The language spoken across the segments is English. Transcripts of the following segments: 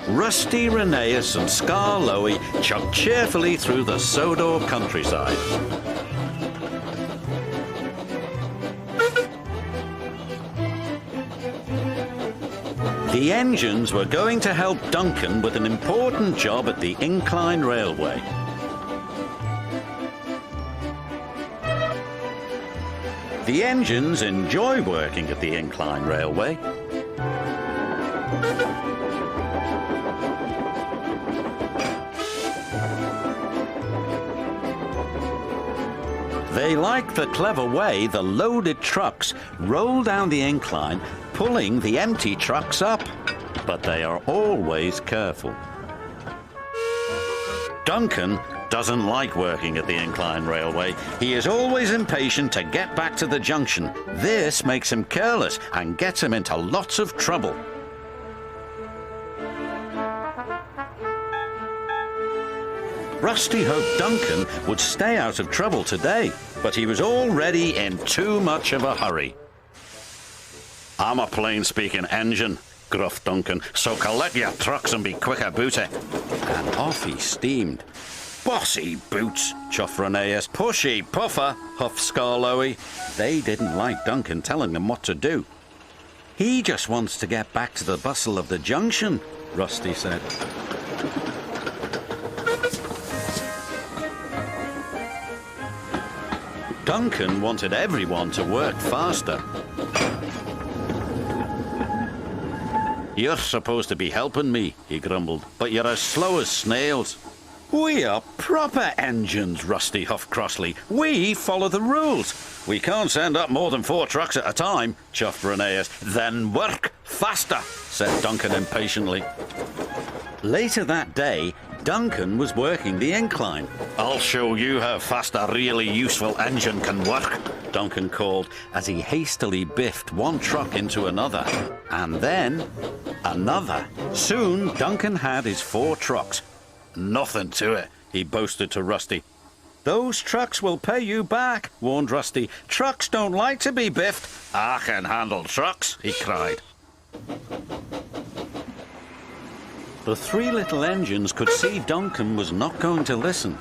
Rusty, Rheneas and Scar Loey chugged cheerfully through the Sodor countryside. The engines were going to help Duncan with an important job at the incline railway. The engines enjoy working at the incline railway. They like the clever way the loaded trucks roll down the incline, pulling the empty trucks up. But they are always careful. Duncan doesn't like working at the incline railway. He is always impatient to get back to the junction. This makes him careless and gets him into lots of trouble. Rusty hoped Duncan would stay out of trouble today, but he was already in too much of a hurry. "I'm a plain-speaking engine," gruffed Duncan, "so collect your trucks and be quick about it." And off he steamed. "Bossy boots," chuffed Rheneas. "Pushy puffer," huffed Scar Loey. They didn't like Duncan telling them what to do. "He just wants to get back to the bustle of the junction," Rusty said. Duncan wanted everyone to work faster. "You're supposed to be helping me," he grumbled, "but you're as slow as snails." "We are proper engines," Rusty huffed crossly. "We follow the rules." "We can't send up more than 4 trucks at a time," chuffed Rheneas. "Then work faster," said Duncan impatiently. Later that day, Duncan was working the incline. "I'll show you how fast a really useful engine can work," Duncan called as he hastily biffed one truck into another. And then another. Soon, Duncan had his 4 trucks. "Nothing to it," he boasted to Rusty. "Those trucks will pay you back," warned Rusty. "Trucks don't like to be biffed." "I can handle trucks," he cried. The 3 little engines could see Duncan was not going to listen.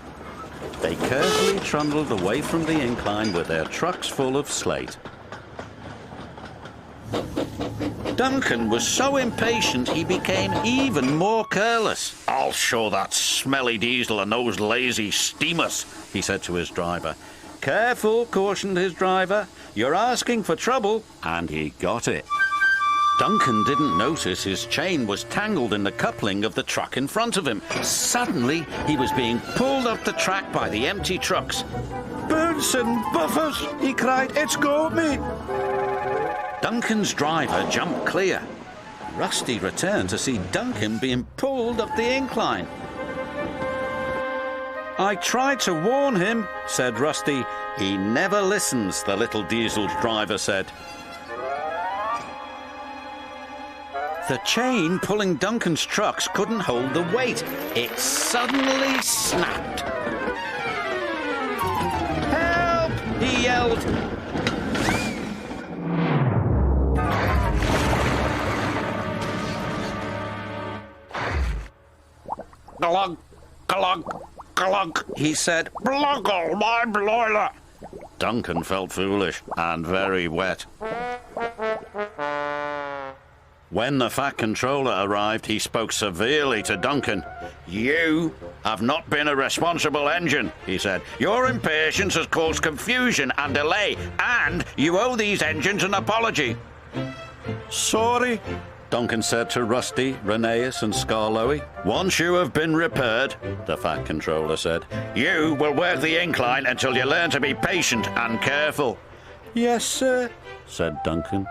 They carefully trundled away from the incline with their trucks full of slate. Duncan was so impatient he became even more careless. "I'll show that smelly diesel and those lazy steamers," he said to his driver. "Careful," cautioned his driver. "You're asking for trouble." And he got it. Duncan didn't notice his chain was tangled in the coupling of the truck in front of him. Suddenly, he was being pulled up the track by the empty trucks. "Boots and buffers," he cried. "It's got me." Duncan's driver jumped clear. Rusty returned to see Duncan being pulled up the incline. "I tried to warn him," said Rusty. "He never listens," the little diesel's driver said. The chain pulling Duncan's trucks couldn't hold the weight. It suddenly snapped. "Help!" he yelled. "Glug, glug, glug," he said. "Bluggle my broiler." Duncan felt foolish and very wet. When the Fat Controller arrived, he spoke severely to Duncan. "You have not been a responsible engine," he said. "Your impatience has caused confusion and delay, and you owe these engines an apology." "Sorry," Duncan said to Rusty, Rheneas and Scar Loey. "Once you have been repaired," the Fat Controller said, "you will work the incline until you learn to be patient and careful." "Yes, sir," said Duncan.